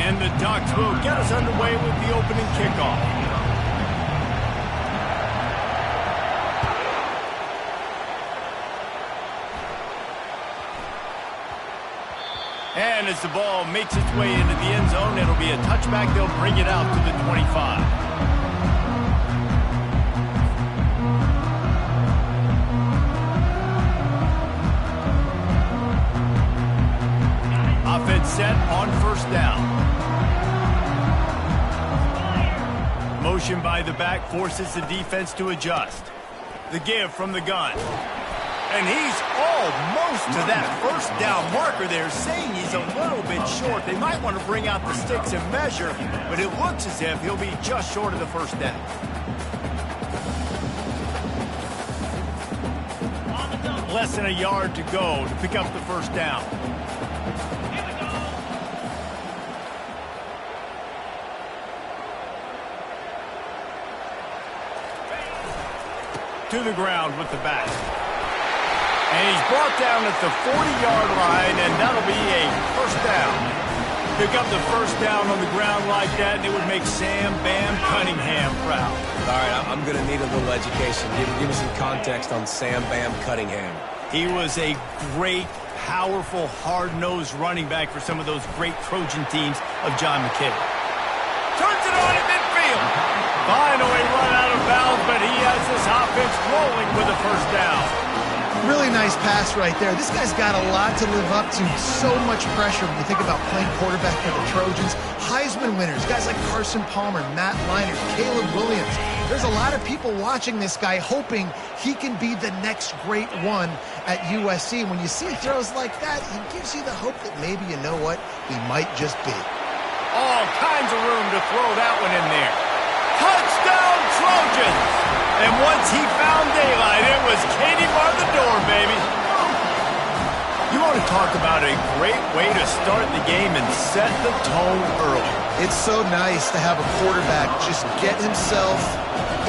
And the Ducks will get us underway with the opening kickoff. And as the ball makes its way into the end zone, it'll be a touchback. They'll bring it out to the 25. Offense set on first down. Motion by the back forces the defense to adjust. The give from the gun. And he's almost to that first down marker there, saying he's a little bit short. They might want to bring out the sticks and measure, but it looks as if he'll be just short of the first down. Less than a yard to go to pick up the first down. To the ground with the back. And he's brought down at the 40-yard line, and that'll be a first down. Pick up the first down on the ground like that, and it would make Sam Bam Cunningham proud. All right, I'm going to need a little education. Give me some context on Sam Bam Cunningham. He was a great, powerful, hard-nosed running back for some of those great Trojan teams of John McKay. Turns it on at midfield. Finally run out of bounds, but he has this offense rolling with a first down. Really nice pass right there. This guy's got a lot to live up to. So much pressure when you think about playing quarterback for the Trojans. Heisman winners, guys like Carson Palmer, Matt Leinart, Caleb Williams. There's a lot of people watching this guy hoping he can be the next great one at USC. When you see throws like that, it gives you the hope that maybe, you know what, he might just be. All kinds of room to throw that one in there. Touchdown Trojans! And once he found daylight, it was Katie bar the door, baby. You want to talk about a great way to start the game and set the tone early. It's so nice to have a quarterback just get himself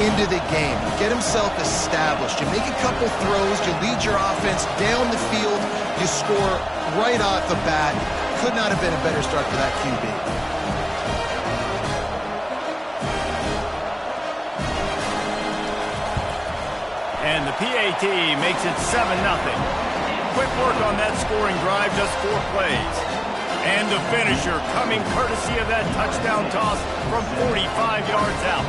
into the game, get himself established. You make a couple throws, you lead your offense down the field, you score right off the bat. Could not have been a better start for that QB. And the PAT makes it 7-0. Quick work on that scoring drive, just 4 plays. And the finisher coming courtesy of that touchdown toss from 45 yards out.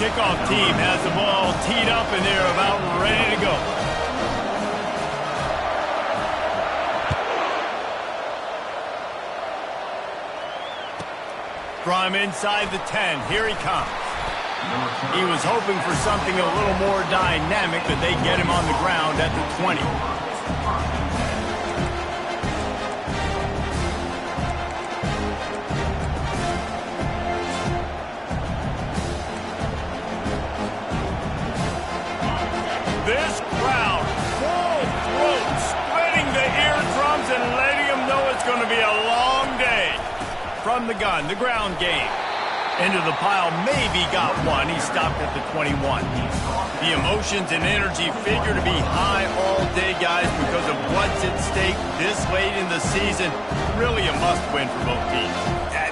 Kickoff team has the ball teed up and they're about ready to go. From inside the 10, here he comes. He was hoping for something a little more dynamic, but they get him on the ground at the 20. This crowd, full throat, splitting the eardrums and letting them know it's going to be a long day. From the gun, the ground game. Into the pile, maybe got one. He stopped at the 21. The emotions and energy figure to be high all day, guys, because of what's at stake this late in the season. Really a must-win for both teams.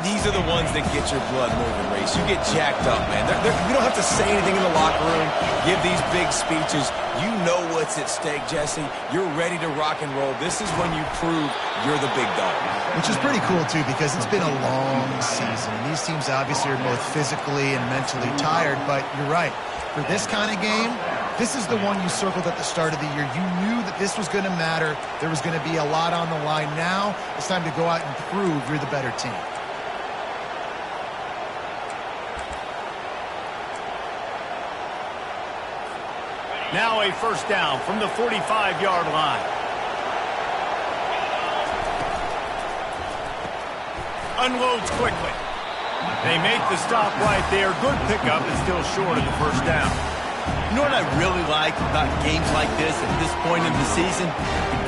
These are the ones that get your blood moving, Race. You get jacked up, man. You don't have to say anything in the locker room, give these big speeches. You know what's at stake, Jesse. You're ready to rock and roll. This is when you prove you're the big dog. Which is pretty cool, too, because it's been a long season. These teams obviously are both physically and mentally tired, but you're right. For this kind of game, this is the one you circled at the start of the year. You knew that this was going to matter. There was going to be a lot on the line. Now it's time to go out and prove you're the better team. Now a first down from the 45-yard line. Unloads quickly. They make the stop right there. Good pickup, but still short of the first down. You know what I really like about games like this at this point in the season?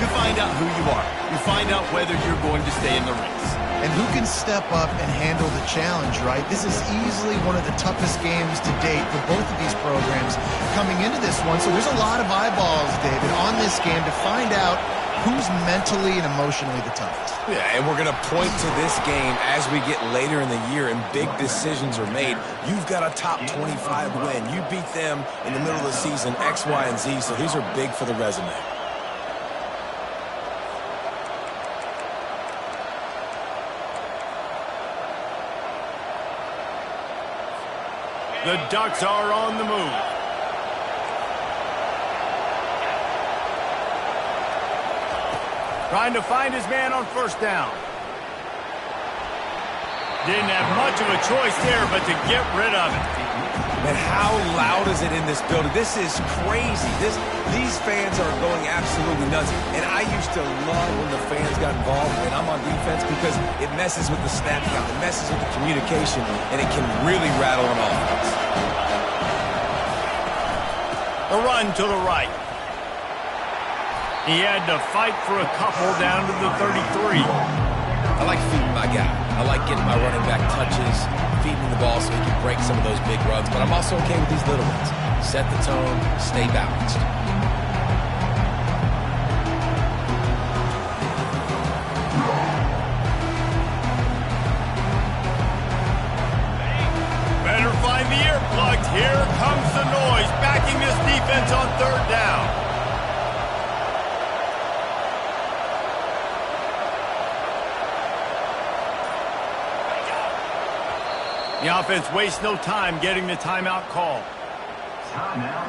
You find out who you are. You find out whether you're going to stay in the race. And who can step up and handle the challenge, right? This is easily one of the toughest games to date for both of these programs coming into this one. So there's a lot of eyeballs, David, on this game to find out who's mentally and emotionally the toughest. Yeah, and we're going to point to this game as we get later in the year and big decisions are made. You've got a top 25 win. You beat them in the middle of the season, X, Y, and Z, so these are big for the resume. The Ducks are on the move. Trying to find his man on first down. Didn't have much of a choice there, but to get rid of it. Man, how loud is it in this building? This is crazy. These fans are going absolutely nuts. And I used to love when the fans got involved, and I'm on defense, because it messes with the snap count, it messes with the communication, and it can really rattle an offense. A run to the right. He had to fight for a couple down to the 33. I like feeding my guy. I like getting my running back touches, feeding the ball so he can break some of those big runs. But I'm also okay with these little ones. Set the tone, stay balanced. Better find the earplugs. Here comes the noise, backing this defense on third down. The offense wastes no time getting the timeout call. Timeout.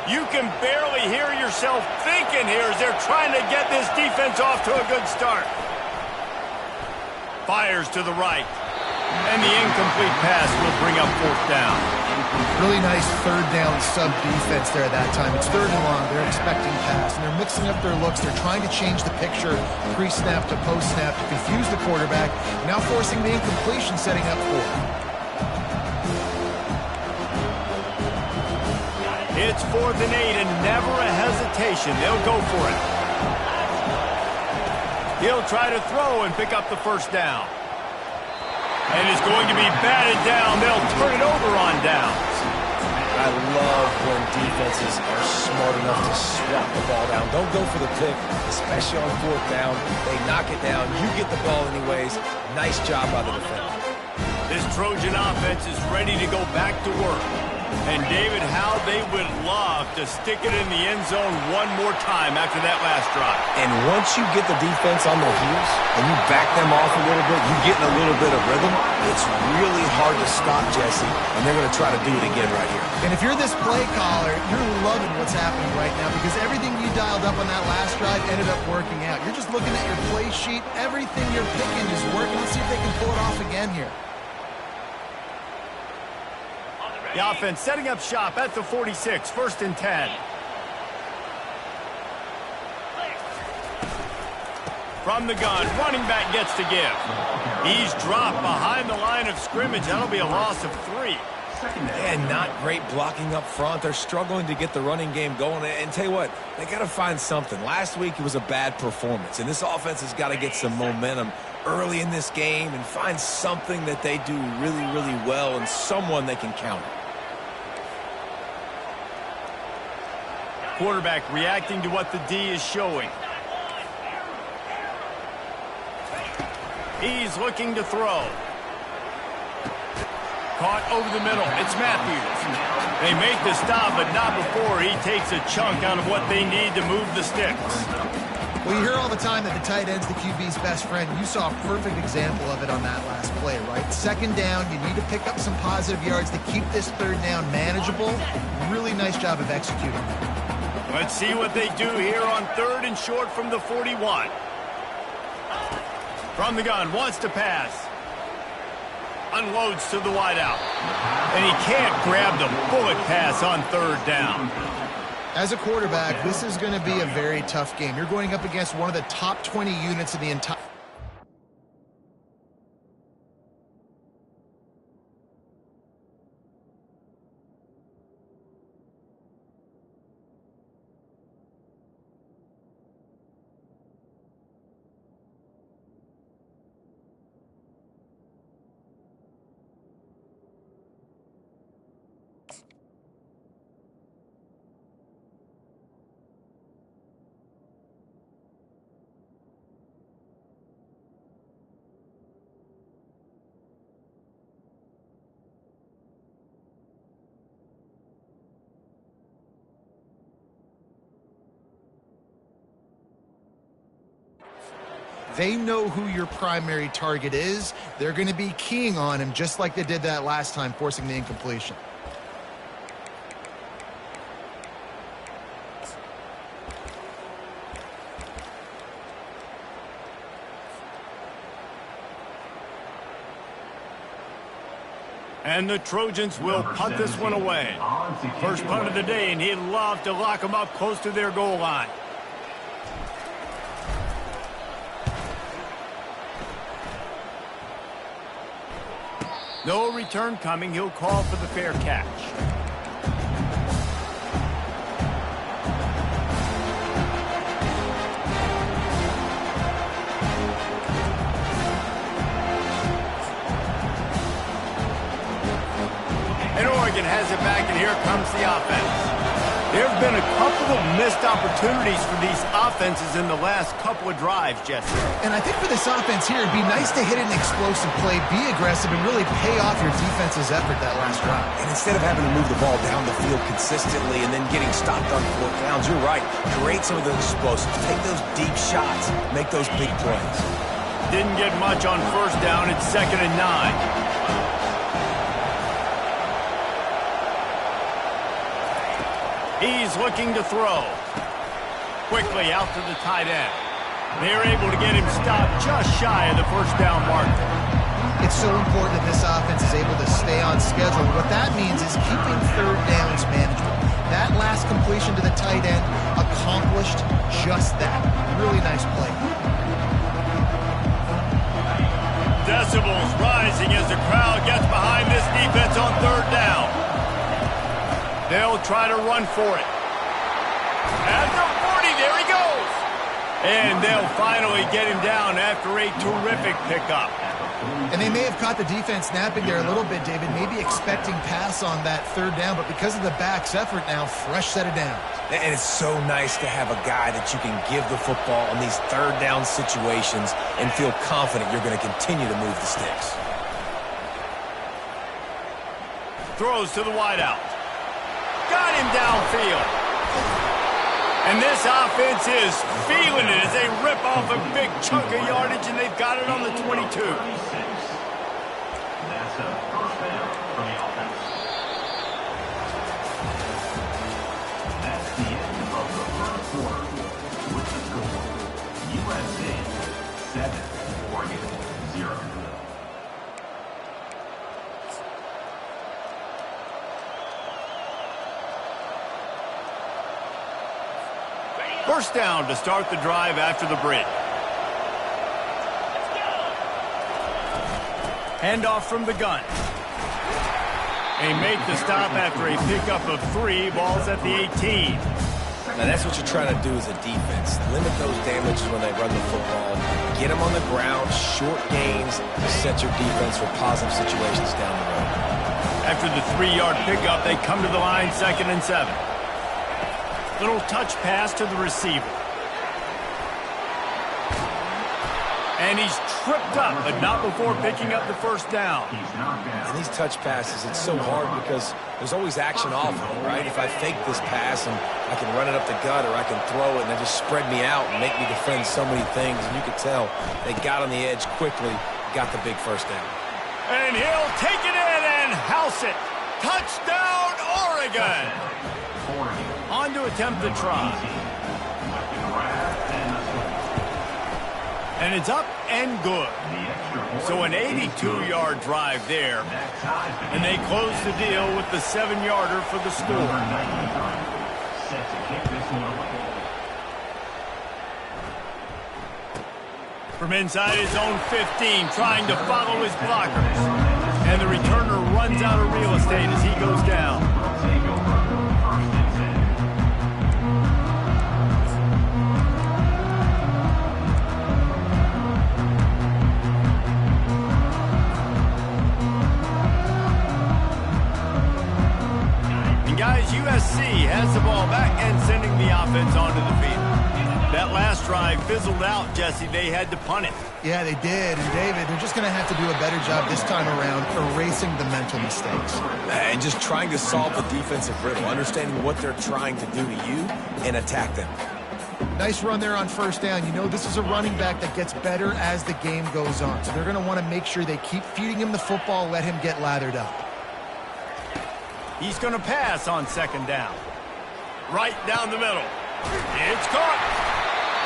You can barely hear yourself thinking here as they're trying to get this defense off to a good start. Fires to the right. And the incomplete pass will bring up fourth down. Really nice third down sub defense there at that time. It's third and long. They're expecting pass, and they're mixing up their looks. They're trying to change the picture pre-snap to post-snap to confuse the quarterback, now forcing the incompletion, setting up for it. It's 4th and 8 and never a hesitation. They'll go for it. He'll try to throw and pick up the first down. And it's going to be batted down. They'll turn it over on downs. I love when defenses are smart enough to swat the ball down. Don't go for the pick, especially on fourth down. They knock it down. You get the ball anyways. Nice job by the defender. This Trojan offense is ready to go back to work. And David, how they would love to stick it in the end zone one more time after that last drive. And once you get the defense on their heels and you back them off a little bit, you get in a little bit of rhythm, it's really hard to stop, Jesse, and they're going to try to do it again right here. And if you're this play caller, you're loving what's happening right now because everything you dialed up on that last drive ended up working out. You're just looking at your play sheet. Everything you're picking is working. Let's see if they can pull it off again here. The offense setting up shop at the 46, 1st and 10. From the gun, running back gets to give. He's dropped behind the line of scrimmage. That'll be a loss of 3. And not great blocking up front. They're struggling to get the running game going. And tell you what, they got to find something. Last week it was a bad performance, and this offense has got to get some momentum early in this game and find something that they do really, really well and someone they can count on. Quarterback reacting to what the D is showing. He's looking to throw. Caught over the middle. It's Matthews. They make the stop, but not before he takes a chunk out of what they need to move the sticks. Well, you hear all the time that the tight end's the QB's best friend. You saw a perfect example of it on that last play, right? Second down, you need to pick up some positive yards to keep this third down manageable. Really nice job of executing that. Let's see what they do here on 3rd and short from the 41. From the gun, wants to pass. Unloads to the wideout. And he can't grab the bullet pass on 3rd down. As a quarterback, this is going to be a very tough game. You're going up against one of the top 20 units in the entire... They know who your primary target is. They're going to be keying on him just like they did that last time, forcing the incompletion. And the Trojans will punt this one away. First punt of the day, and he'd love to lock them up close to their goal line. No return coming. He'll call for the fair catch. And Oregon has it back, and here comes the offense. There have been a couple of missed opportunities for these offenses in the last couple of drives, Jesse. And I think for this offense here, it'd be nice to hit an explosive play, be aggressive, and really pay off your defense's effort that last drive. And instead of having to move the ball down the field consistently and then getting stopped on fourth downs, you're right. Create some of those explosives. Take those deep shots. Make those big plays. Didn't get much on first down. It's 2nd and 9. He's looking to throw. Quickly out to the tight end. They're able to get him stopped just shy of the first down marker. It's so important that this offense is able to stay on schedule. What that means is keeping third downs manageable. That last completion to the tight end accomplished just that. Really nice play. Decibels rising as the crowd gets behind this defense on third down. They'll try to run for it. At the 40, there he goes. And they'll finally get him down after a terrific pickup. And they may have caught the defense napping there a little bit, David, maybe expecting pass on that third down, but because of the back's effort now, fresh set of downs. And it's so nice to have a guy that you can give the football in these third down situations and feel confident you're going to continue to move the sticks. Throws to the wideout. Got him downfield. And this offense is feeling it as they rip off a big chunk of yardage, and they've got it on the 22. That's a first down for the offense. That's the end of the first quarter. With the score, USC 7, Oregon 0. First down to start the drive after the break. Handoff from the gun. They make the stop after a pickup of 3 balls at the 18. Now that's what you're trying to do as a defense. Limit those damages when they run the football. Get them on the ground, short gains to set your defense for positive situations down the road. After the 3-yard pickup, they come to the line 2nd and 7. Little touch pass to the receiver. And he's tripped up, but not before picking up the first down. And these touch passes, it's so hard because there's always action off of them, right? If I fake this pass and I can run it up the gut or I can throw it and they just spread me out and make me defend so many things, and you could tell they got on the edge quickly, got the big first down. And he'll take it in and house it. Touchdown, Oregon! On to attempt the try. And it's up and good. So an 82-yard drive there. And they close the deal with the 7-yarder for the score. From inside his own 15, trying to follow his blockers. And the returner runs out of real estate as he goes down. Guys, USC has the ball back and sending the offense onto the field. That last drive fizzled out, Jesse. They had to punt it. Yeah, they did. And, David, they're just going to have to do a better job this time around erasing the mental mistakes. And just trying to solve the defensive riddle, understanding what they're trying to do to you and attack them. Nice run there on first down. You know this is a running back that gets better as the game goes on. So they're going to want to make sure they keep feeding him the football, let him get lathered up. He's going to pass on second down. Right down the middle. It's caught.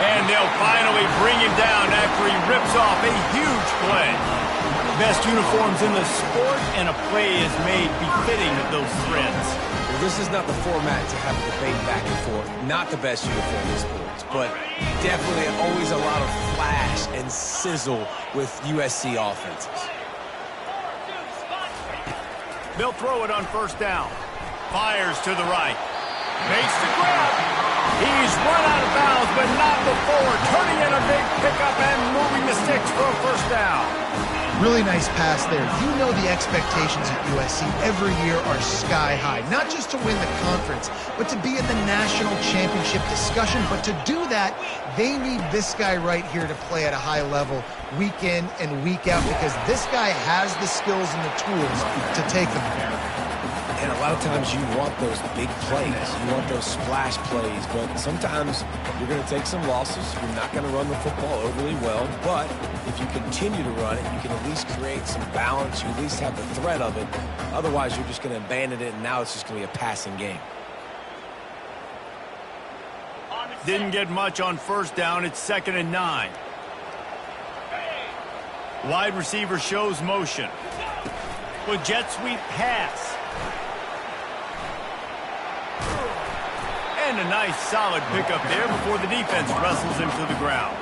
And they'll finally bring him down after he rips off a huge play. Best uniforms in the sport, and a play is made befitting of those threads. Well, this is not the format to have a debate back and forth. Not the best uniform in sports, but definitely always a lot of flash and sizzle with USC offenses. They'll throw it on first down. Fires to the right. Makes the grab. He's run out of bounds, but not before turning in a big pickup and moving the sticks for a first down. Really nice pass there. You know the expectations at USC every year are sky high. Not just to win the conference, but to be in the national championship discussion. But to do that, they need this guy right here to play at a high level week in and week out, because this guy has the skills and the tools to take them there. And a lot of times you want those big plays. You want those splash plays. But sometimes you're going to take some losses. You're not going to run the football overly well. But if you continue to run it, you can at least create some balance. You at least have the threat of it. Otherwise, you're just going to abandon it, and now it's just going to be a passing game. Didn't get much on first down. It's 2nd and 9. Wide receiver shows motion. With jet sweep pass. And a nice solid pickup there before the defense wrestles him to the ground.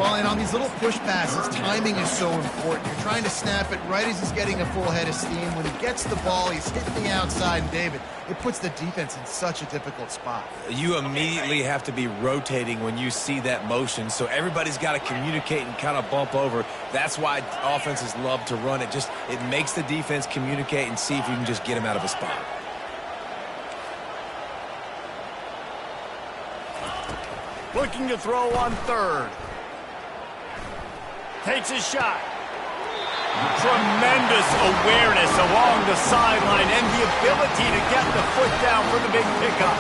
Well, and on these little push passes, timing is so important. You're trying to snap it right as he's getting a full head of steam. When he gets the ball, he's hitting the outside, and David, it puts the defense in such a difficult spot. You immediately have to be rotating when you see that motion, so everybody's got to communicate and kind of bump over. That's why offenses love to run it. It makes the defense communicate and see if you can just get him out of a spot. Looking to throw on third. Takes a shot. Tremendous awareness along the sideline and the ability to get the foot down for the big pickup.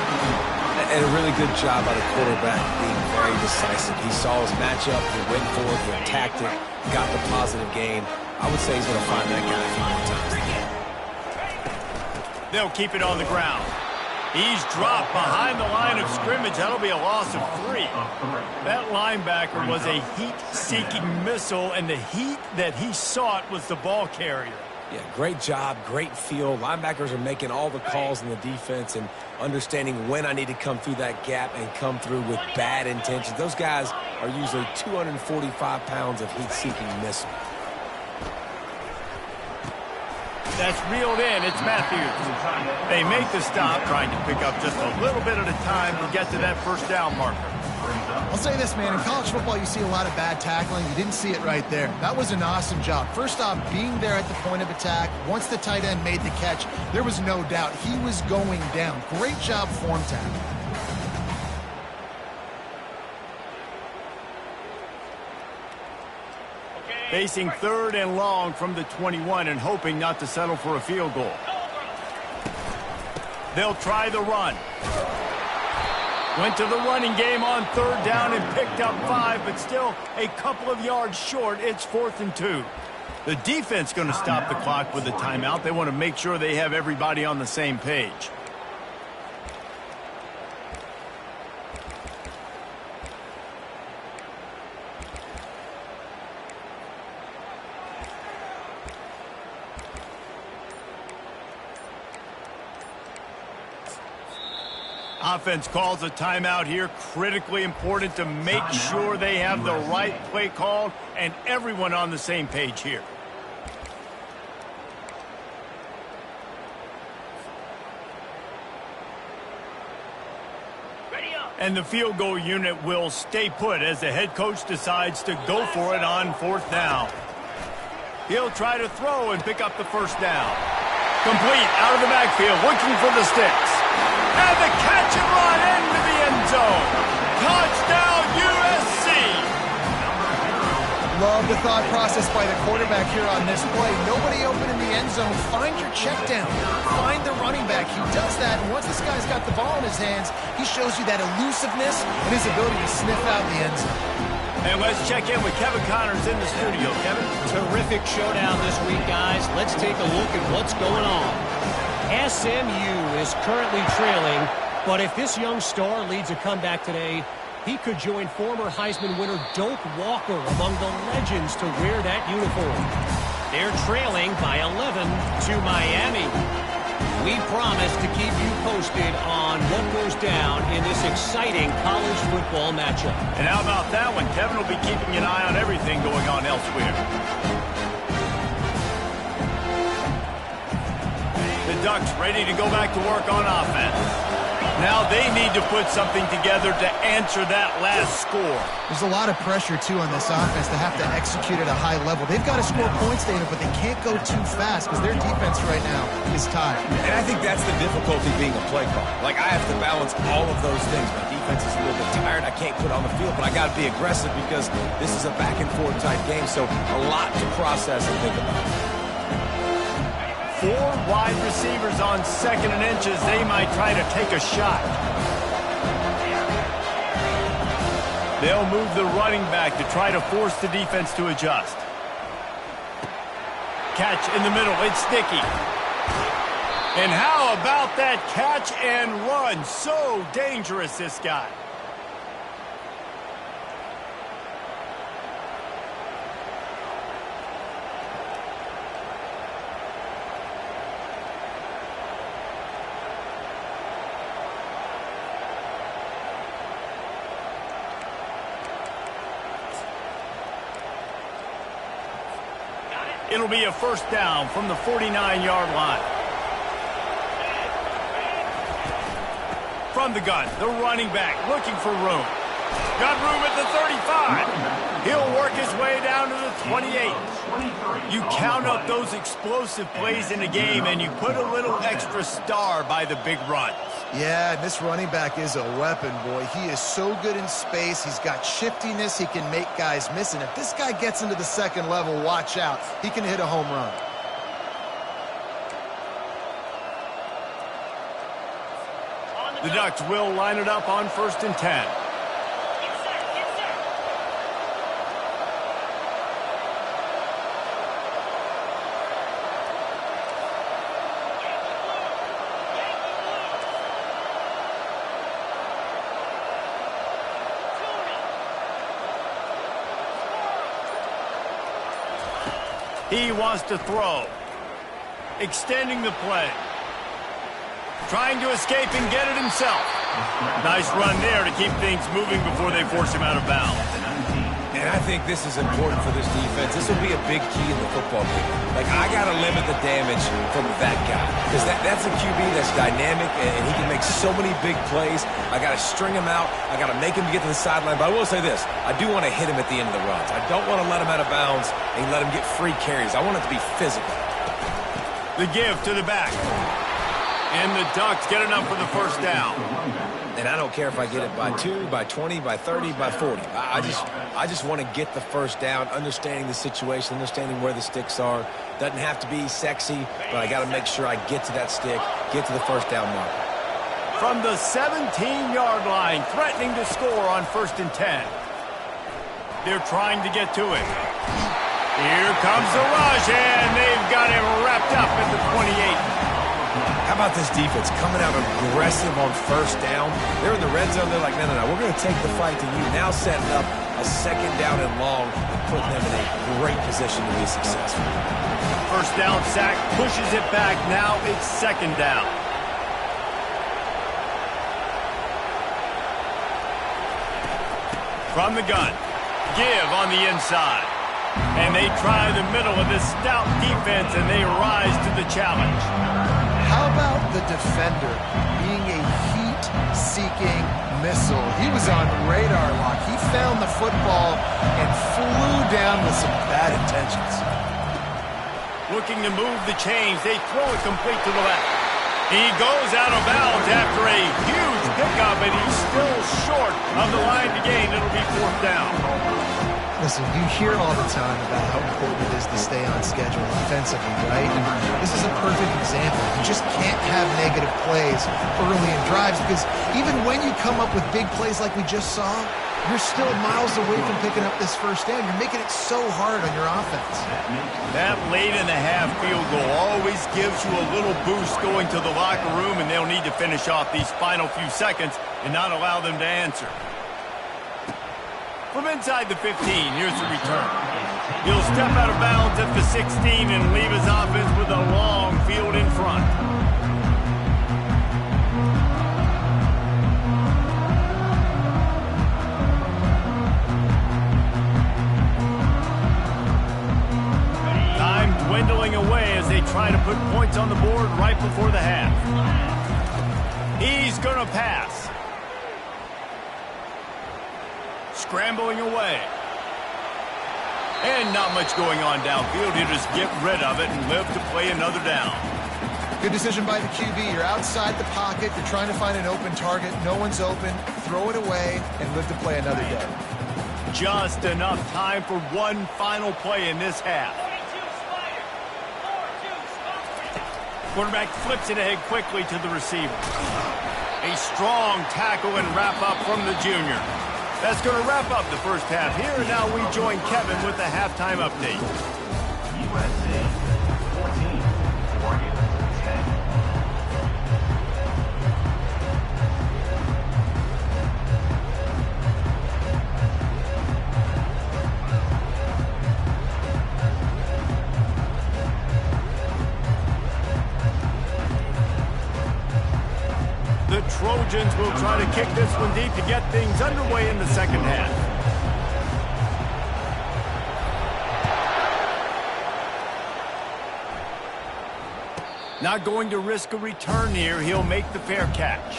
And a really good job by the quarterback being very decisive. He saw his matchup, he went for it, he attacked it, got the positive gain. I would say he's going to find that guy a few more times. They'll keep it on the ground. He's dropped behind the line of scrimmage. That'll be a loss of 3. That linebacker was a heat-seeking missile, and the heat that he sought was the ball carrier. Yeah, great job, great feel. Linebackers are making all the calls in the defense and understanding when I need to come through that gap and come through with bad intentions. Those guys are usually 245 pounds of heat-seeking missile. That's reeled in. It's Matthews. They make the stop, trying to pick up just a little bit at a time to get to that first down marker. I'll say this, man. In college football, you see a lot of bad tackling. You didn't see it right there. That was an awesome job. First off, being there at the point of attack. Once the tight end made the catch, there was no doubt he was going down. Great job form tackling. Facing 3rd and long from the 21 and hoping not to settle for a field goal. They'll try the run. Went to the running game on 3rd down and picked up 5, but still a couple of yards short. It's 4th and 2. The defense going to stop the clock with a timeout. They want to make sure they have everybody on the same page. Offense calls a timeout here. Critically important to make sure they have the right play called and everyone on the same page here. And the field goal unit will stay put as the head coach decides to go for it on 4th down. He'll try to throw and pick up the first down. Complete out of the backfield, looking for the sticks. And the catch and run into the end zone. Touchdown, USC. Love the thought process by the quarterback here on this play. Nobody open in the end zone. Find your check down. Find the running back. He does that, and once this guy's got the ball in his hands, he shows you that elusiveness and his ability to sniff out the end zone. And let's check in with Kevin Connors in the studio. Kevin? Terrific showdown this week, guys. Let's take a look at what's going on. SMU is currently trailing, but if this young star leads a comeback today, he could join former Heisman winner Doak Walker among the legends to wear that uniform. They're trailing by 11 to Miami. We promise to keep you posted on what goes down in this exciting college football matchup. And how about that one? Kevin will be keeping an eye on everything going on elsewhere. The Ducks ready to go back to work on offense. Now they need to put something together to answer that last score. There's a lot of pressure, too, on this offense to have to execute at a high level. They've got to score points, Dana, but they can't go too fast because their defense right now is tired. And I think that's the difficulty being a play caller. Like, I have to balance all of those things. My defense is a little bit tired. I can't put on the field, but I got to be aggressive because this is a back-and-forth type game, so a lot to process and think about. 4 wide receivers on 2nd and inches. They might try to take a shot. They'll move the running back to try to force the defense to adjust. Catch in the middle. It's sticky. And how about that catch and run? So dangerous, this guy. It'll be a first down from the 49-yard line. From the gun, the running back looking for room. Got room at the 35. He'll work his way down to the 28. You count up those explosive plays in a game, and you put a little extra star by the big runs. Yeah, this running back is a weapon, boy. He is so good in space. He's got shiftiness. He can make guys miss. And if this guy gets into the second level, watch out. He can hit a home run. The Ducks will line it up on 1st and 10. He wants to throw. Extending the play. Trying to escape and get it himself. Nice run there to keep things moving before they force him out of bounds. And I think this is important for this defense. This will be a big key in the football game. Like, I got to limit the damage from that guy. Because that's a QB that's dynamic, and he can make so many big plays. I got to string him out. I got to make him get to the sideline. But I will say this. I do want to hit him at the end of the runs. I don't want to let him out of bounds and let him get free carries. I want it to be physical. The give to the back. And the Ducks get enough for the first down. And I don't care if I get it by 2, by 20, by 30, by 40. I just want to get the first down, understanding the situation, understanding where the sticks are. Doesn't have to be sexy, but I got to make sure I get to that stick, get to the first down mark. From the 17-yard line, threatening to score on 1st and 10. They're trying to get to it. Here comes the rush, and they've got him wrapped up at the 28. How about this defense coming out aggressive on 1st down? They're in the red zone. They're like, no, we're going to take the fight to you. Now setting up a 2nd down and long and putting them in a great position to be successful. First down sack, pushes it back. Now it's 2nd down. From the gun, give on the inside. And they try the middle of this stout defense, and they rise to the challenge. How about the defender being a heat-seeking missile? He was on radar lock. He found the football and flew down with some bad intentions. Looking to move the chains. They throw it complete to the left. He goes out of bounds after a huge pickup, and he's still short of the line to gain. It'll be 4th down. Listen, you hear all the time about how important it is to stay on schedule offensively, right? And this is a perfect example. You just can't have negative plays early in drives because even when you come up with big plays like we just saw, you're still miles away from picking up this first down. You're making it so hard on your offense. That late-in-the-half field goal always gives you a little boost going to the locker room, and they'll need to finish off these final few seconds and not allow them to answer. From inside the 15, here's the return. He'll step out of bounds at the 16 and leave his offense with a long field in front. Time dwindling away as they try to put points on the board right before the half. He's going to pass. Scrambling away. And not much going on downfield. He'll just get rid of it and live to play another down. Good decision by the QB. You're outside the pocket. You're trying to find an open target. No one's open. Throw it away and live to play another day. Just enough time for one final play in this half. Quarterback flips it ahead quickly to the receiver. A strong tackle and wrap up from the junior. That's going to wrap up the first half here, and now we join Kevin with the halftime update. USA 14, Oregon 10. The Trojans will try to kick this one deep to get things underway in the second half. Not going to risk a return here. He'll make the fair catch.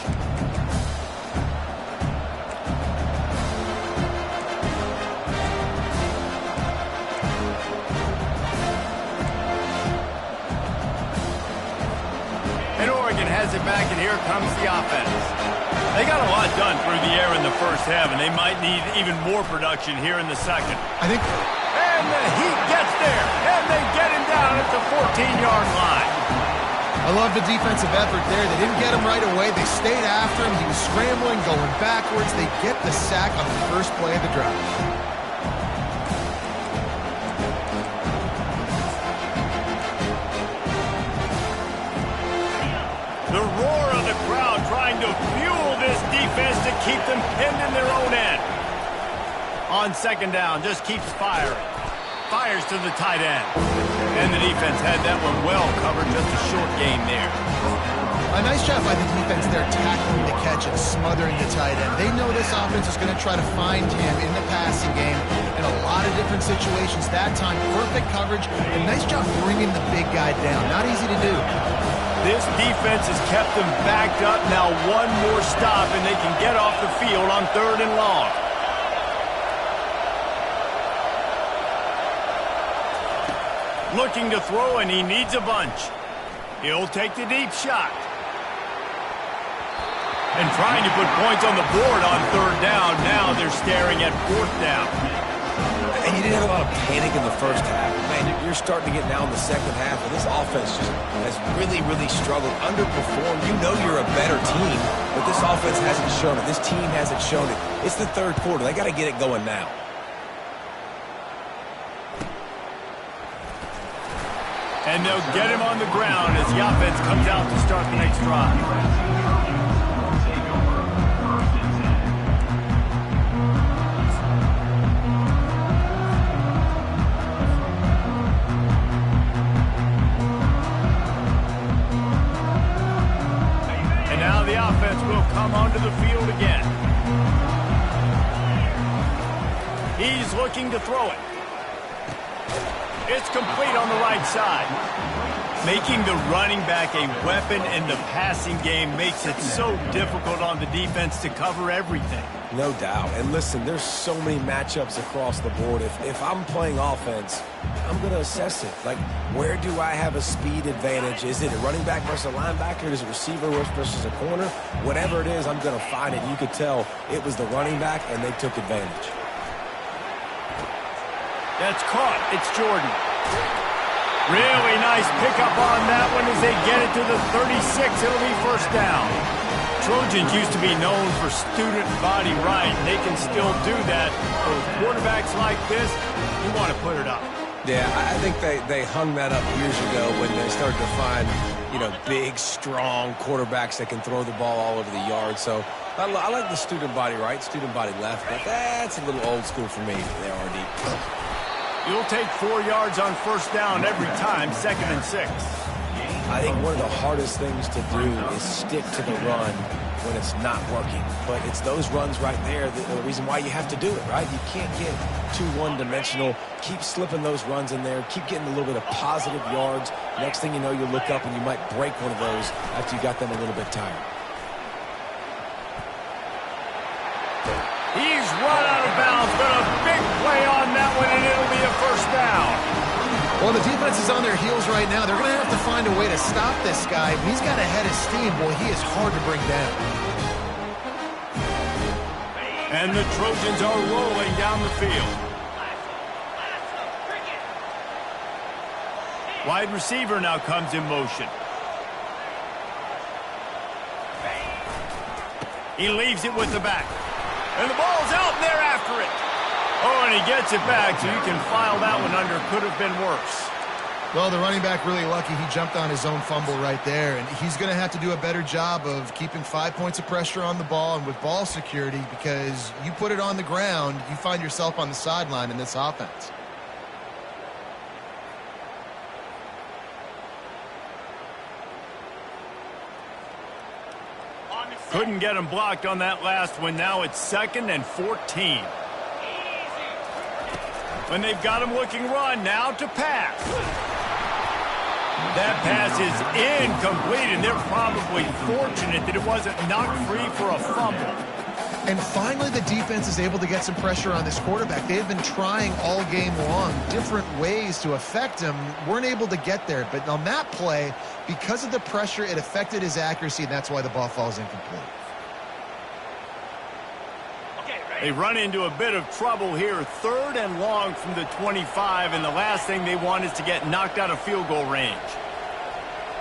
And Oregon has it back, and here comes the offense. They got a lot done through the air in the first half, and they might need even more production here in the second. And the Heat gets there, and they get him down at the 14-yard line. I love the defensive effort there. They didn't get him right away. They stayed after him. He was scrambling, going backwards. They get the sack on the first play of the drive. The roar of the crowd trying to fuel this defense to keep them pinned in their own end. On second down, just keeps firing. Fires to the tight end. And the defense had that one well covered, just a short gain there. A nice job by the defense there tackling the catch and smothering the tight end. They know this offense is going to try to find him in the passing game in a lot of different situations. That time, perfect coverage. A nice job bringing the big guy down. Not easy to do. This defense has kept them backed up. Now one more stop, and they can get off the field on 3rd and long. Looking to throw, and he needs a bunch. He'll take the deep shot. And trying to put points on the board on 3rd down. Now they're staring at 4th down. And you didn't have a lot of panic in the first half. Man, you're starting to get now in the second half, and this offense just has really, really struggled, underperformed. You know you're a better team, but this offense hasn't shown it. This team hasn't shown it. It's the 3rd quarter. They got to get it going now. And they'll get him on the ground as the offense comes out to start the next drive. And now the offense will come onto the field again. He's looking to throw it. It's complete on the right side. Making the running back a weapon in the passing game makes it so difficult on the defense to cover everything. No doubt. And listen, there's so many matchups across the board. If I'm playing offense, I'm going to assess it. Like, where do I have a speed advantage? Is it a running back versus a linebacker? Is it a receiver versus a corner? Whatever it is, I'm going to find it. You could tell it was the running back, and they took advantage. That's caught. It's Jordan. Really nice pickup on that one as they get it to the 36. It'll be first down. Trojans used to be known for student body right, and they can still do that. But with quarterbacks like this, you want to put it up. Yeah, I think they hung that up years ago when they started to find, big, strong quarterbacks that can throw the ball all over the yard. So I like the student body right, student body left, but that's a little old school for me there, RD. You'll take 4 yards on first down every time, 2nd and 6. I think one of the hardest things to do is stick to the run when it's not working. But it's those runs right there, the reason why you have to do it, right? You can't get too one-dimensional. Keep slipping those runs in there. Keep getting a little bit of positive yards. Next thing you know, you look up and you might break one of those after you got them a little bit tired. He's run out of bounds, but a big play on that one, and it'll be a first down. Well, the defense is on their heels right now. They're going to have to find a way to stop this guy. He's got a head of steam. Boy, he is hard to bring down. And the Trojans are rolling down the field. Wide receiver now comes in motion. He leaves it with the back. And the ball's out, and they're after it. Oh, and he gets it back, so you can file that one under. Could have been worse. Well, the running back really lucky. He jumped on his own fumble right there, and he's going to have to do a better job of keeping 5 points of pressure on the ball and with ball security, because you put it on the ground, you find yourself on the sideline in this offense. Couldn't get him blocked on that last one. Now it's 2nd and 14. When they've got him looking run, now to pass. That pass is incomplete, and they're probably fortunate that it wasn't knocked free for a fumble. And finally, the defense is able to get some pressure on this quarterback. They have been trying all game long different ways to affect him. Weren't able to get there. But on that play, because of the pressure, it affected his accuracy, and that's why the ball falls incomplete. They run into a bit of trouble here. 3rd and long from the 25, and the last thing they want is to get knocked out of field goal range.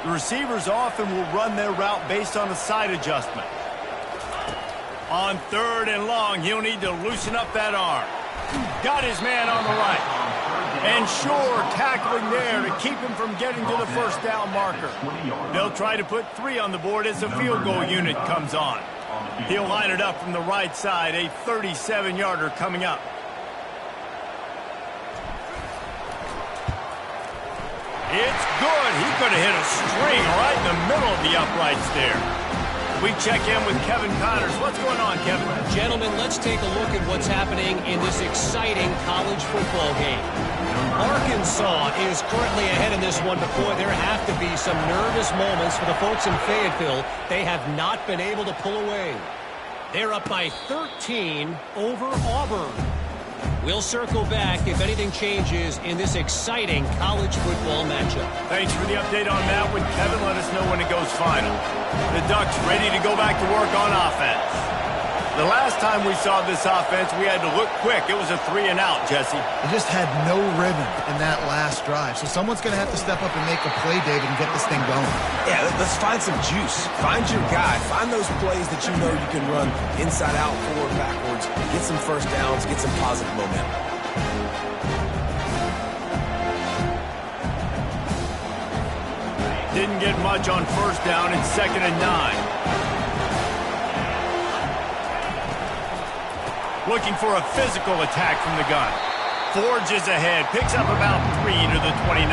The receivers often will run their route based on a side adjustment. On 3rd and long, he'll need to loosen up that arm. Got his man on the right. And Shore tackling there to keep him from getting to the first down marker. They'll try to put 3 on the board as the field goal unit comes on. He'll line it up from the right side, a 37-yarder coming up. It's good. He could have hit a string right in the middle of the uprights there. We check in with Kevin Connors. What's going on, Kevin? Gentlemen, let's take a look at what's happening in this exciting college football game. Arkansas is currently ahead in this one, but boy, there have to be some nervous moments for the folks in Fayetteville. They have not been able to pull away. They're up by 13 over Auburn. We'll circle back if anything changes in this exciting college football matchup. Thanks for the update on that one, Kevin. Let us know when it goes final. The Ducks ready to go back to work on offense. The last time we saw this offense, we had to look quick. It was a 3-and-out, Jesse. They just had no rhythm in that last drive. So someone's going to have to step up and make a play, David, and get this thing going. Yeah, let's find some juice. Find your guy. Find those plays that you know you can run inside out, forward, backwards. Get some first downs. Get some positive momentum. Didn't get much on first down. It's 2nd and 9. Looking for a physical attack from the gun. Forges ahead. Picks up about 3 to the 29.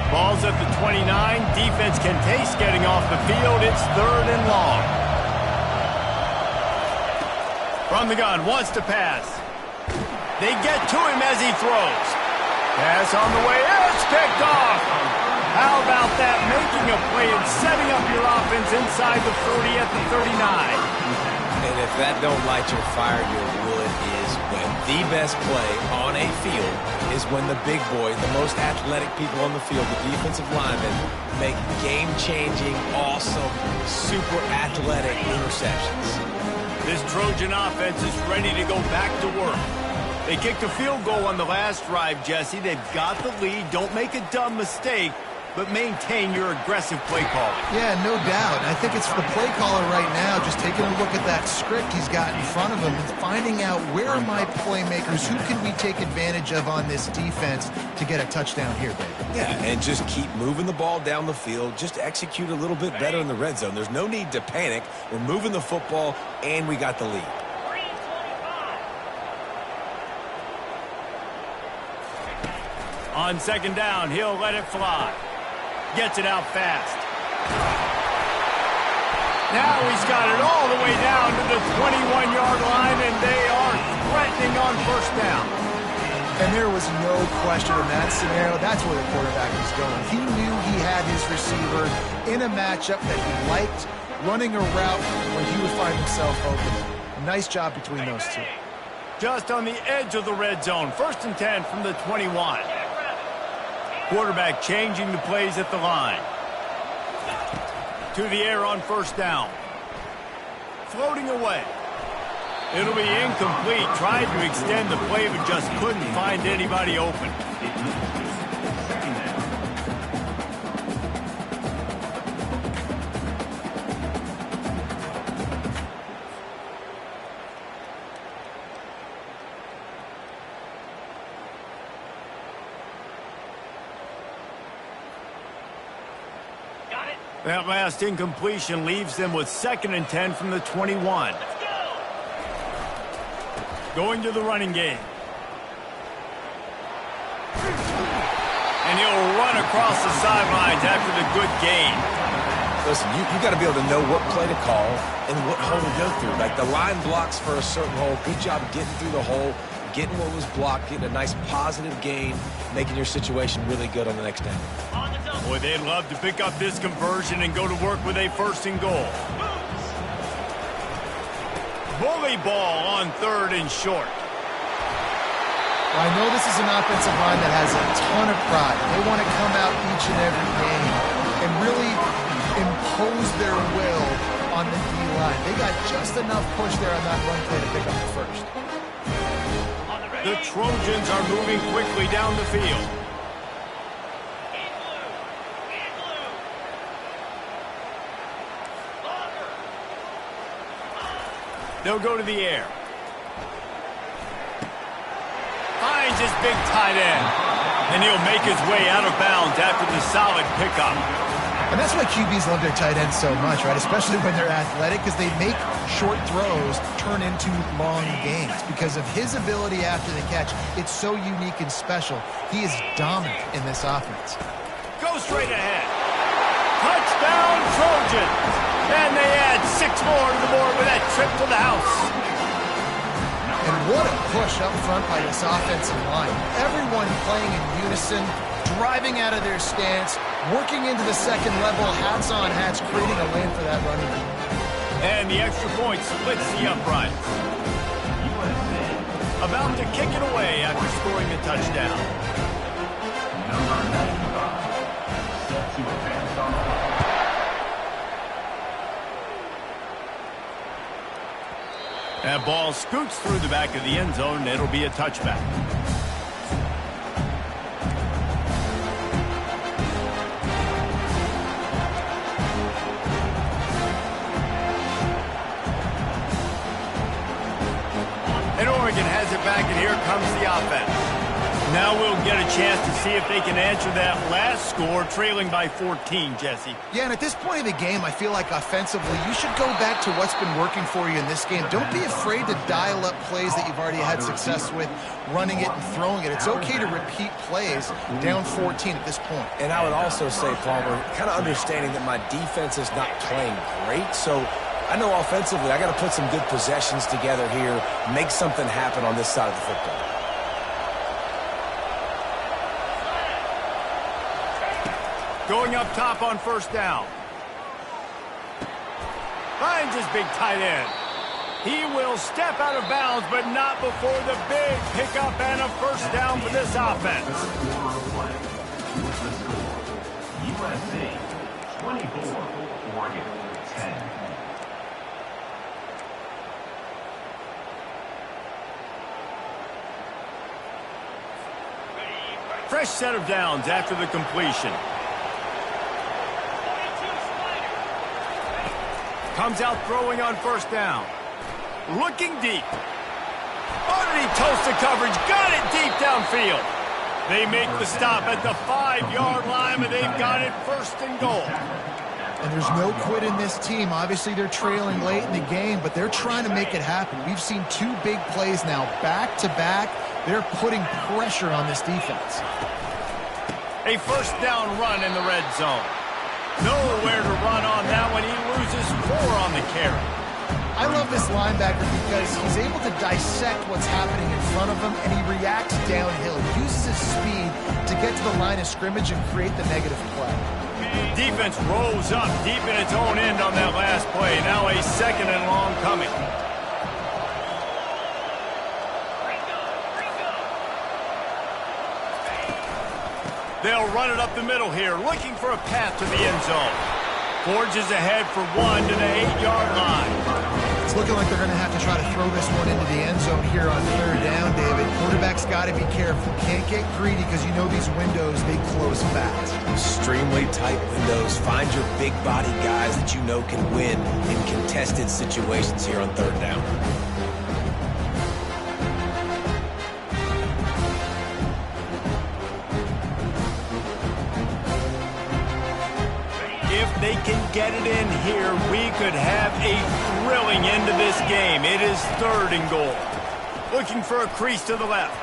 Ball's at the 29. Defense can taste getting off the field. It's 3rd and long. From the gun, wants to pass. They get to him as he throws. Pass on the way, it's picked off. How about that? Making a play and setting up your offense inside the 30 at the 39. And if that don't light your fire, your wood is when the best play on a field is when the big boy, the most athletic people on the field, the defensive linemen, make game-changing, awesome, super athletic interceptions. This Trojan offense is ready to go back to work. They kicked a field goal on the last drive, Jesse. They've got the lead. Don't make a dumb mistake, but maintain your aggressive play calling. Yeah, no doubt. I think it's the play caller right now just taking a look at that script he's got in front of him and finding out where are my playmakers, who can we take advantage of on this defense to get a touchdown here, baby. Yeah, and just keep moving the ball down the field. Just execute a little bit better in the red zone. There's no need to panic. We're moving the football, and we got the lead. On second down, he'll let it fly. Gets it out fast. Now he's got it all the way down to the 21-yard line, and they are threatening on first down. And there was no question in that scenario. That's where the quarterback was going. He knew he had his receiver in a matchup that he liked, running a route where he would find himself open. Nice job between those two. Just on the edge of the red zone. First and 10 from the 21. Quarterback changing the plays at the line. To the air on first down. Floating away. It'll be incomplete. Tried to extend the play, but just couldn't find anybody open. That last incompletion leaves them with second and 10 from the 21. Going to the running game. And he'll run across the sidelines after the good gain. Listen, you got to be able to know what play to call and what hole to go through. Like the line blocks for a certain hole. Good job getting through the hole, getting what was blocked, getting a nice positive gain, making your situation really good on the next down. Boy, they'd love to pick up this conversion and go to work with a first and goal. Bully ball on third and short. Well, I know this is an offensive line that has a ton of pride. They want to come out each and every game and really impose their will on the D-line. They got just enough push there on that run play to pick up the first. The Trojans are moving quickly down the field. They'll go to the air. Finds his big tight end. And he'll make his way out of bounds after the solid pickup. And that's why QBs love their tight ends so much, right? Especially when they're athletic, because they make short throws turn into long gains. Because of his ability after the catch, it's so unique and special. He is dominant in this offense. Go straight ahead. Touchdown, Trojans. And they add 6 more to the board with that trip to the house. And what a push up front by this offensive line. Everyone playing in unison, driving out of their stance, working into the second level, hats on hats, creating a lane for that running back. And the extra point splits the upright. About to kick it away after scoring a touchdown. Number 95, set to advance on the line. That ball scoots through the back of the end zone, and it'll be a touchback. And Oregon has it back, and here comes the offense. Now we'll get a chance to see if they can answer that last score, trailing by 14, Jesse. Yeah, and at this point of the game, I feel like offensively, you should go back to what's been working for you in this game. Don't be afraid to dial up plays that you've already had success with, running it and throwing it. It's okay to repeat plays down 14 at this point. And I would also say, Palmer, kind of understanding that my defense is not playing great, so I know offensively I got to put some good possessions together here, make something happen on this side of the football. Going up top on first down. Finds his big tight end. He will step out of bounds, but not before the big pickup and a first down for this offense. What's the score? USC 24, Oregon 10. Fresh set of downs after the completion. Comes out throwing on first down. Looking deep. Underneath toast to coverage. Got it deep downfield. They make the stop at the 5-yard line, and they've got it first and goal. And there's no quit in this team. Obviously, they're trailing late in the game, but they're trying to make it happen. We've seen 2 big plays now, back-to-back. They're putting pressure on this defense. A first down run in the red zone. Nowhere to run on that one. He loses 4 on the carry. I love this linebacker because he's able to dissect what's happening in front of him, and he reacts downhill. He uses his speed to get to the line of scrimmage and create the negative play. Defense rolls up deep in its own end on that last play. Now a second and long coming. They'll run it up the middle here, looking for a path to the end zone. Forges ahead for 1 to the 8-yard line. It's looking like they're going to have to try to throw this one into the end zone here on third down, David. Quarterback's got to be careful. Can't get greedy because you know these windows, they close fast. Extremely tight windows. Find your big body guys that you know can win in contested situations here on third down. If they can get it in here, we could have a thrilling end to this game. It is third and goal. Looking for a crease to the left.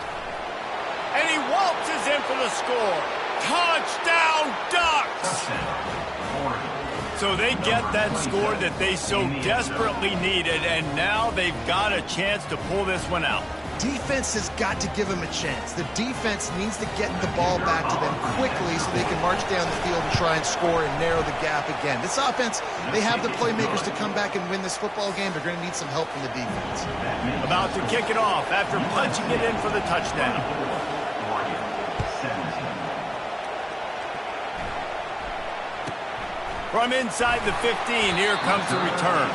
And he waltzes in for the score. Touchdown, Ducks! So they get that score that they so desperately needed, and now they've got a chance to pull this one out. Defense has got to give them a chance. The defense needs to get the ball back to them quickly so they can march down the field and try and score and narrow the gap again. This offense, they have the playmakers to come back and win this football game. They're going to need some help from the defense. About to kick it off after punching it in for the touchdown. From inside the 15, here comes the return.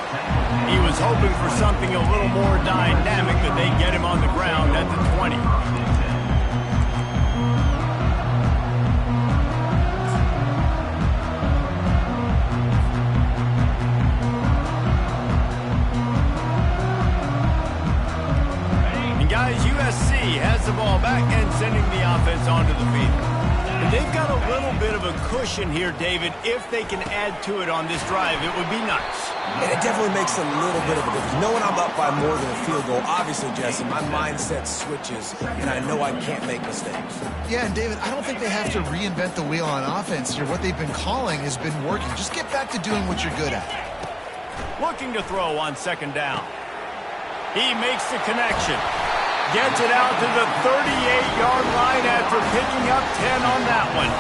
He was hoping for something a little more dynamic, but they get him on the ground at the 20. And guys, USC has the ball back and sending the offense onto the field. And they've got a little bit of a cushion here, David. If they can add to it on this drive, it would be nice. And it definitely makes a little bit of a difference. Knowing I'm up by more than a field goal, obviously, Jesse, my mindset switches, and I know I can't make mistakes. Yeah, and David, I don't think they have to reinvent the wheel on offense here. What they've been calling has been working. Just get back to doing what you're good at. Looking to throw on second down. He makes the connection. Gets it out to the 38-yard line after picking up 10 on that one.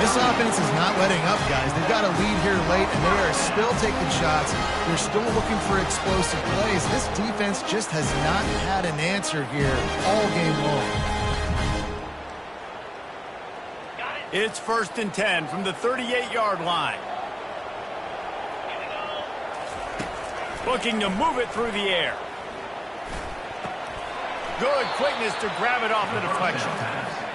This offense is not letting up, guys. They've got a lead here late, and they are still taking shots. They're still looking for explosive plays. This defense just has not had an answer here all game long. It's first and 10 from the 38-yard line. Looking to move it through the air. Good quickness to grab it off the deflection.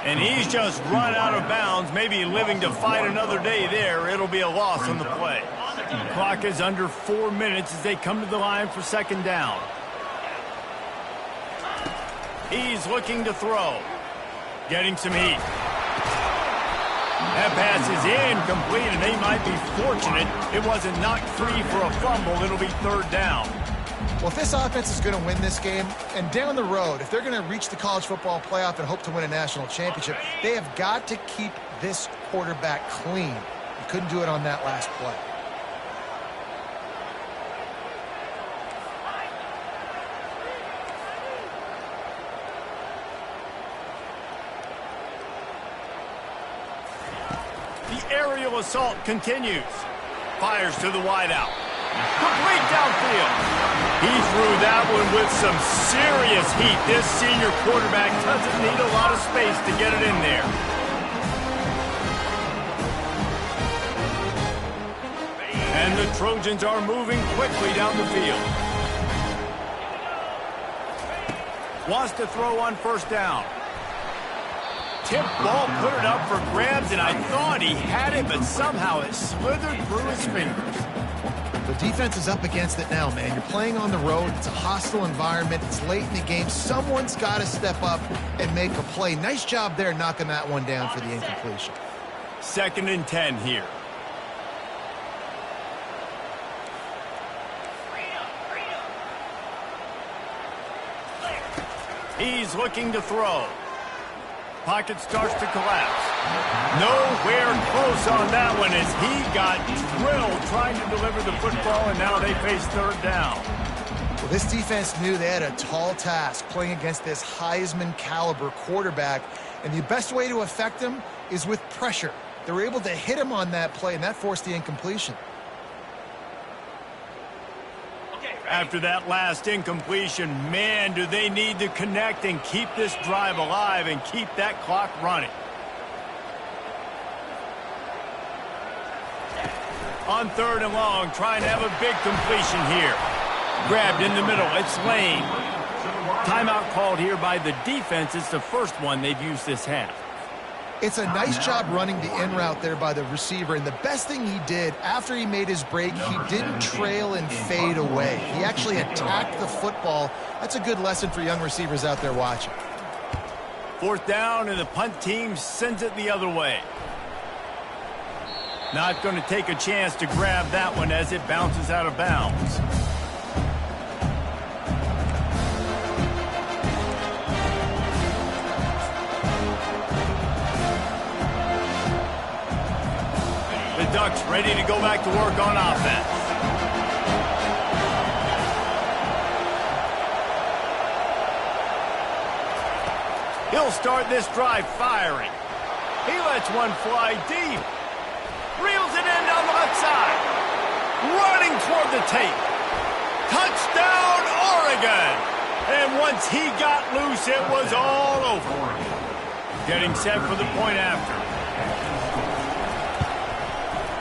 And he's just run out of bounds, maybe living to fight another day there. It'll be a loss on the play. The clock is under 4 minutes as they come to the line for second down. He's looking to throw. Getting some heat. That pass is incomplete, and they might be fortunate it wasn't knocked free for a fumble. It'll be third down. Well, if this offense is going to win this game, and down the road, if they're going to reach the college football playoff and hope to win a national championship, they have got to keep this quarterback clean. You couldn't do it on that last play. The aerial assault continues. Fires to the wideout. Complete downfield. He threw that one with some serious heat. This senior quarterback doesn't need a lot of space to get it in there. And the Trojans are moving quickly down the field. Wants to throw on first down. Tip ball, put it up for grabs, and I thought he had it, but somehow it slithered through his fingers. The defense is up against it now, man. You're playing on the road. It's a hostile environment. It's late in the game. Someone's got to step up and make a play. Nice job there knocking that one down for the incompletion. 2nd and 10 here. He's looking to throw. Pocket starts to collapse. Nowhere close on that one as he got drilled trying to deliver the football, and now they face 3rd down. Well, this defense knew they had a tall task playing against this Heisman caliber quarterback, and the best way to affect him is with pressure. They were able to hit him on that play, and that forced the incompletion. After that last incompletion, man, do they need to connect and keep this drive alive and keep that clock running. On 3rd and long, trying to have a big completion here. Grabbed in the middle. It's Lane. Timeout called here by the defense. It's the first one they've used this half. It's a nice job running the in route there by the receiver, and the best thing he did after he made his break, he didn't trail and fade away. He actually attacked the football. That's a good lesson for young receivers out there watching. 4th down, and the punt team sends it the other way. Not going to take a chance to grab that one as it bounces out of bounds. The Ducks ready to go back to work on offense. He'll start this drive firing. He lets one fly deep. Reels it in down the left side. Running toward the tape. Touchdown, Oregon! And once he got loose, it was all over. Getting set for the point after.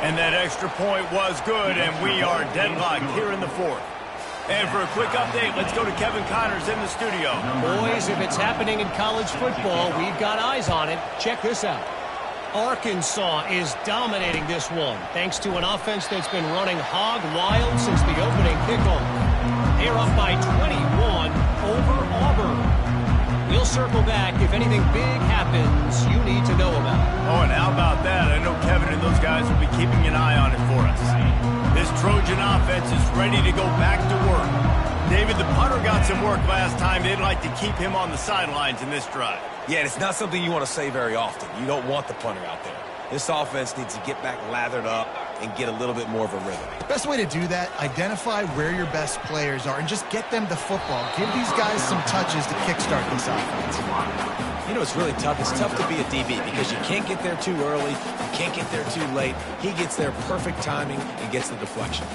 And that extra point was good, and we are deadlocked here in the 4th. And for a quick update, let's go to Kevin Connors in the studio. Boys, if it's happening in college football, we've got eyes on it. Check this out. Arkansas is dominating this one, thanks to an offense that's been running hog wild since the opening kickoff. They're up by 21 over Auburn. We'll circle back if anything big happens you need to know about. Oh, and how about that? I know Kevin and those guys will be keeping an eye on it for us. This Trojan offense is ready to go back to work. David, the punter got some work last time. They'd like to keep him on the sidelines in this drive. Yeah, and it's not something you want to say very often. You don't want the punter out there. This offense needs to get back lathered up and get a little bit more of a rhythm. The best way to do that, identify where your best players are and just get them the football. Give these guys some touches to kickstart this offense. You know, it's really tough. It's tough to be a DB because you can't get there too early. You can't get there too late. He gets there perfect timing and gets the deflection.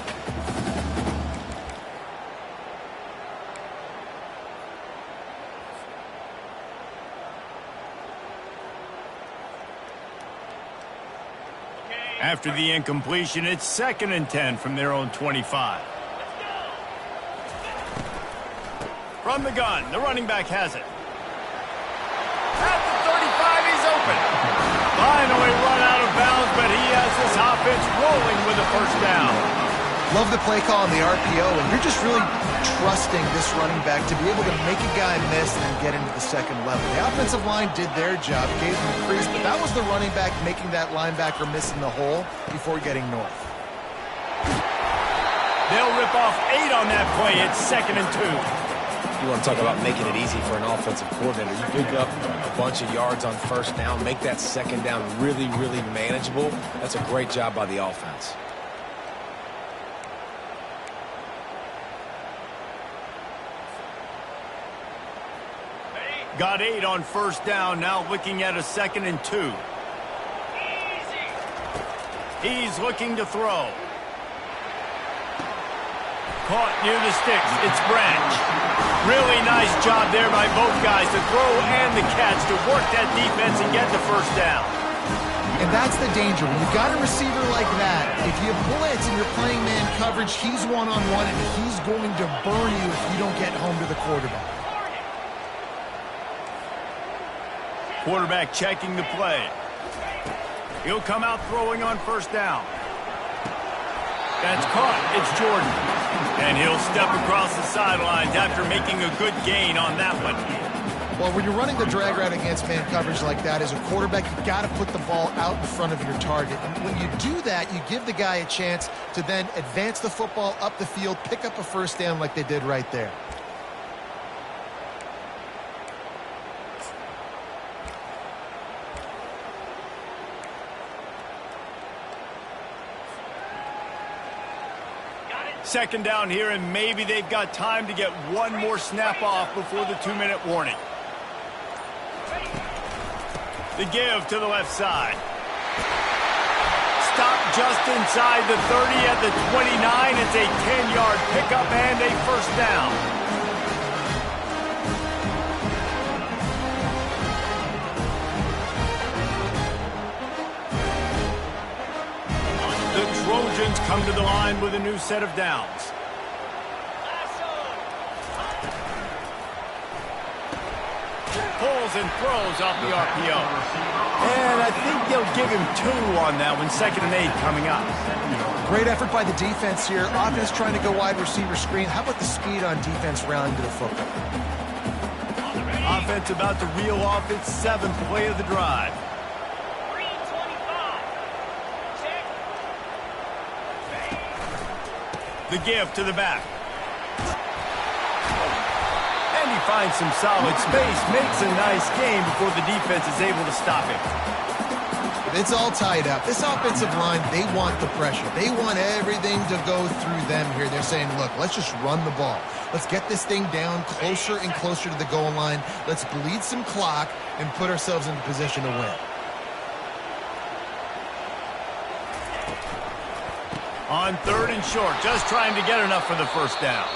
After the incompletion, it's 2nd and 10 from their own 25. From the gun, the running back has it. At the 35, he's open. Finally run out of bounds, but he has this offense rolling with a first down. Love the play call on the RPO, and you're just really trusting this running back to be able to make a guy miss and then get into the second level. The offensive line did their job, gave him a crease, but that was the running back making that linebacker miss in the hole before getting north. They'll rip off 8 on that play. It's 2nd and 2. You want to talk about making it easy for an offensive coordinator. You pick up a bunch of yards on first down, make that second down really, really manageable. That's a great job by the offense. Got 8 on first down, now looking at a 2nd and 2. He's looking to throw. caught near the sticks. It's Branch. Really nice job there by both guys to throw and the catch to work that defense and get the first down. And that's the danger. When you've got a receiver like that, if you blitz and you're playing man coverage, he's one-on-one, and he's going to burn you if you don't get home to the quarterback. Quarterback checking the play. He'll come out throwing on first down. That's caught. It's Jordan. And he'll step across the sidelines after making a good gain on that one. Well, when you're running the drag route against man coverage like that, as a quarterback, you've got to put the ball out in front of your target. And when you do that, you give the guy a chance to then advance the football up the field, pick up a first down like they did right there. Second down here, and maybe they've got time to get one more snap off before the 2-minute warning. The give to the left side. Stop just inside the 30 at the 29. It's a 10-yard pickup and a first down. The Trojans come to the line with a new set of downs. Pulls and throws off the RPO. And I think they'll give him 2 on that one. 2nd and 8 coming up. Great effort by the defense here. Offense trying to go wide receiver screen. How about the speed on defense rallying to the football? Offense about to reel off its 7th play of the drive. The give to the back. And he finds some solid space, makes a nice game before the defense is able to stop him. It's all tied up. This offensive line, they want the pressure. They want everything to go through them here. They're saying, look, let's just run the ball. Let's get this thing down closer and closer to the goal line. Let's bleed some clock and put ourselves into position to win. On 3rd and short, just trying to get enough for the first down.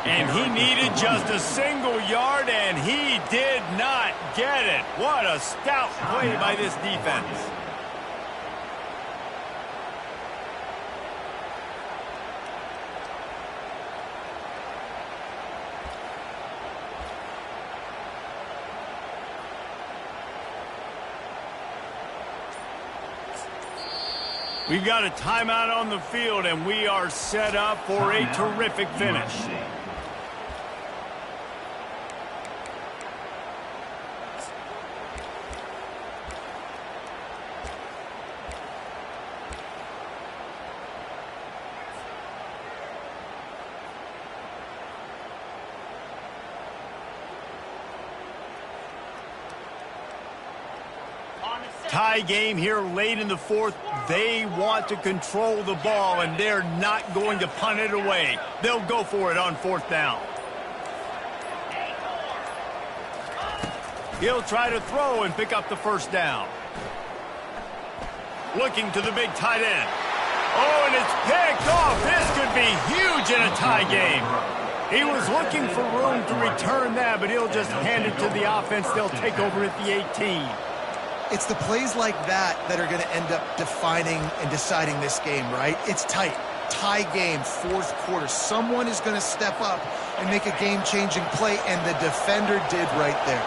And he needed just a single yard, and he did not get it. What a stout play by this defense. We've got a timeout on the field, and we are set up for a terrific finish. Tie game here late in the 4th. They want to control the ball, and they're not going to punt it away. They'll go for it on 4th down. He'll try to throw and pick up the first down. Looking to the big tight end. Oh, and it's picked off. This could be huge in a tie game. He was looking for room to return that, but he'll just hand it to the offense. They'll take over at the 18. It's the plays like that that are going to end up defining and deciding this game, right? It's tight. Tie game, 4th quarter. Someone is going to step up and make a game-changing play, and the defender did right there.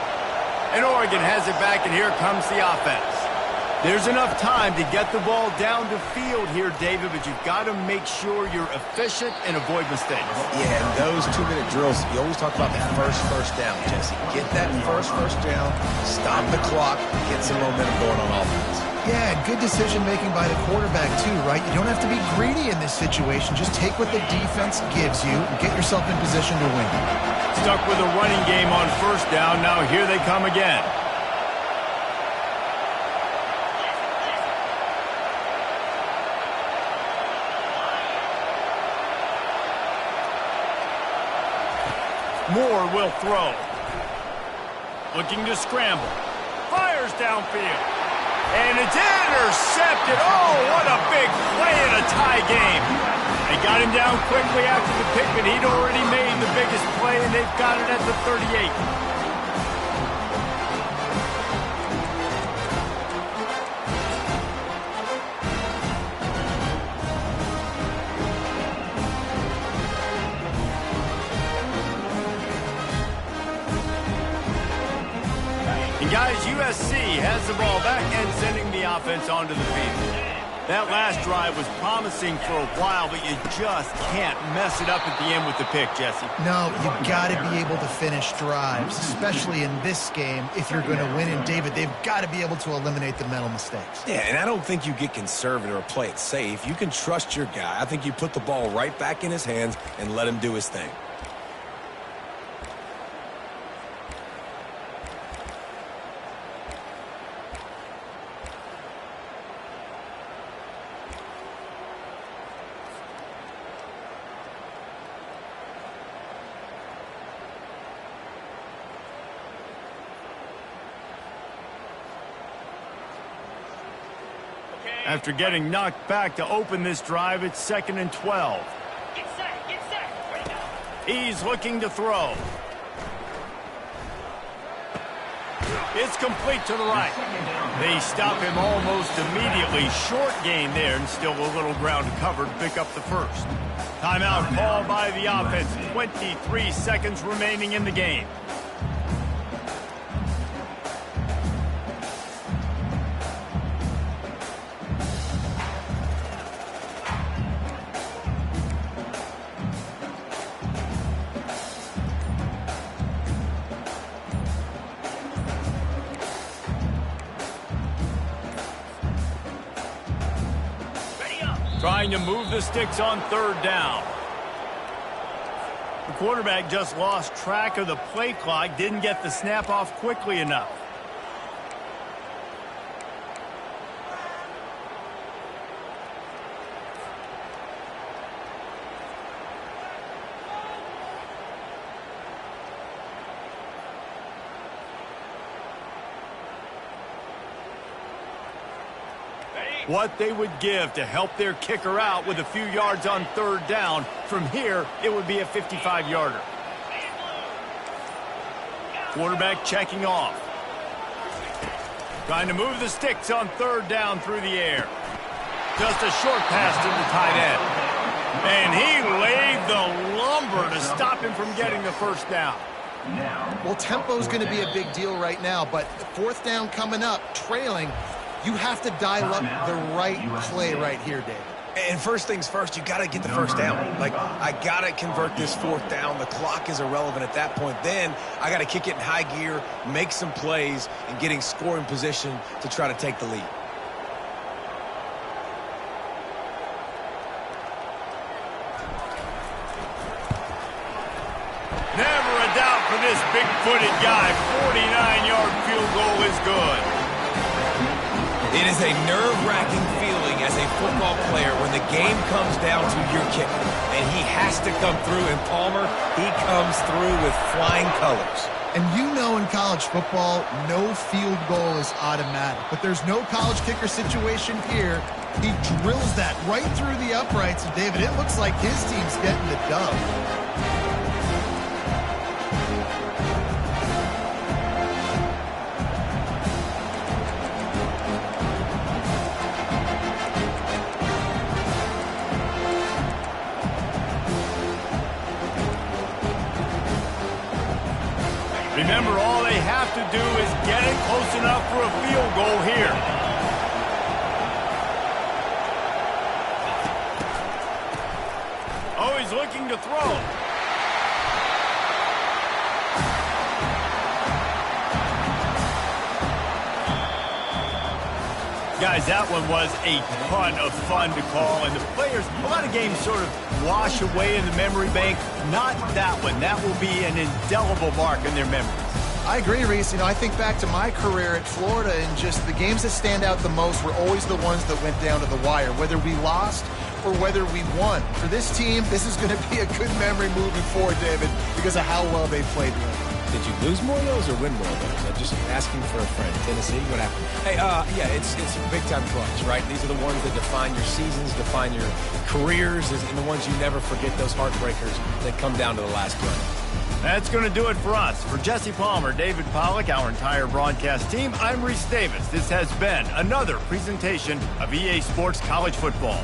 And Oregon has it back, and here comes the offense. There's enough time to get the ball down the field here, David, but you've got to make sure you're efficient and avoid mistakes. Yeah, and those 2-minute drills, you always talk about the first down, Jesse. Get that first down, stop the clock, get some momentum going on offense. Yeah, good decision-making by the quarterback, too, right? You don't have to be greedy in this situation. Just take what the defense gives you and get yourself in position to win. Stuck with a running game on first down. Now here they come again. Moore will throw. Looking to scramble. Fires downfield. And it's intercepted. Oh, what a big play in a tie game. They got him down quickly after the pick, but he'd already made the biggest play, and they've got it at the 38. And guys, USC has the ball back and sending the offense onto the field. That last drive was promising for a while, but you just can't mess it up at the end with the pick, Jesse. No, you've got to be able to finish drives, especially in this game. If you're going to win, and David, they've got to be able to eliminate the mental mistakes. Yeah, and I don't think you get conservative or play it safe. You can trust your guy. I think you put the ball right back in his hands and let him do his thing. After getting knocked back to open this drive, it's 2nd and 12. Get set. He's looking to throw. It's complete to the right. They stop him almost immediately. Short gain there, and still a little ground covered to pick up the first. Timeout called by the offense. 23 seconds remaining in the game. Trying to move the sticks on 3rd down. The quarterback just lost track of the play clock, didn't get the snap off quickly enough. What they would give to help their kicker out with a few yards on 3rd down. From here, it would be a 55-yarder. Quarterback checking off. Trying to move the sticks on 3rd down through the air. Just a short pass to the tight end. And he laid the lumber to stop him from getting the first down. Well, tempo's going to be a big deal right now, but 4th down coming up, trailing. You have to dial up the right play right here, David. And first things first, you got to get the first down. Like, I got to convert this 4th down. The clock is irrelevant at that point. Then I got to kick it in high gear, make some plays, and getting scoring position to try to take the lead. Never a doubt for this big-footed guy. 49-yard field goal is good. It is a nerve-wracking feeling as a football player when the game comes down to your kicker. And he has to come through. And Palmer, he comes through with flying colors. And you know in college football, no field goal is automatic. But there's no college kicker situation here. He drills that right through the uprights. And David, it looks like his team's getting the dub. Remember, all they have to do is get it close enough for a field goal here. Oh, he's looking to throw. Guys, that one was a ton of fun to call, and the players, a lot of games sort of wash away in the memory bank. Not that one. That will be an indelible mark in their memories. I agree, Reese. You know, I think back to my career at Florida, and just the games that stand out the most were always the ones that went down to the wire, whether we lost or whether we won. For this team, this is going to be a good memory moving forward, David, because of how well they played. Did you lose more of those or win more of those? I'm just asking for a friend. Tennessee, what happened? Hey, yeah, it's big-time clutch, right? These are the ones that define your seasons, define your careers, and the ones you never forget, those heartbreakers that come down to the last run. That's going to do it for us. For Jesse Palmer, David Pollack, our entire broadcast team, I'm Reese Davis. This has been another presentation of EA Sports College Football.